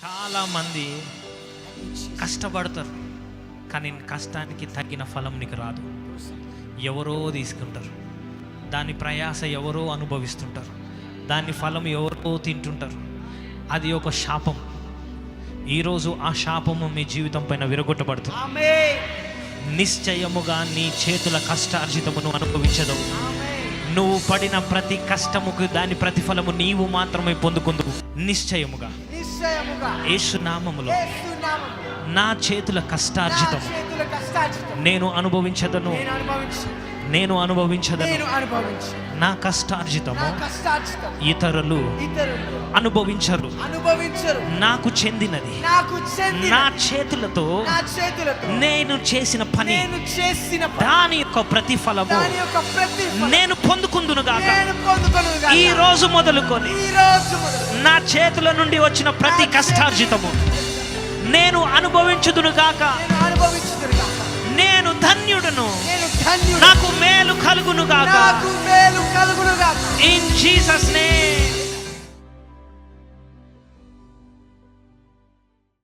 చాలా మంది కష్టపడతారు, కానీ కష్టానికి తగిన ఫలం నీకు రాదు. ఎవరో తీసుకుంటారు, దాని ప్రయాస ఎవరో అనుభవిస్తుంటారు, దాని ఫలం ఎవరో తింటుంటారు. అది ఒక శాపం. ఈరోజు ఆ శాపము మీ జీవితం పైన విరగొట్టబడుతుంది. నిశ్చయముగా నీ చేతుల కష్టార్జితమును అనుభవించదవు. నువ్వు పడిన ప్రతి కష్టముకు దాని ప్రతిఫలము నీవు మాత్రమే పొందుకుందువు. నిశ్చయముగా యేసు నామములో నా చేతుల కష్టార్జితము నేను అనుభవించదను. నా కష్టార్జితము ఇతరులు అనుభవించరు. నాకు చెందినది నా చేతులతో నేను చేసిన పని, దాని యొక్క ప్రతిఫలము నేను పొందుకుందును గాక. ఈ రోజు మొదలుకొని నా చేతుల నుండి వచ్చిన ప్రతి కష్టార్జితము నేను అనుభవించుదును గాక. నేను ధన్యుడను, నాకు మేలు కలుగును గాక. In Jesus name.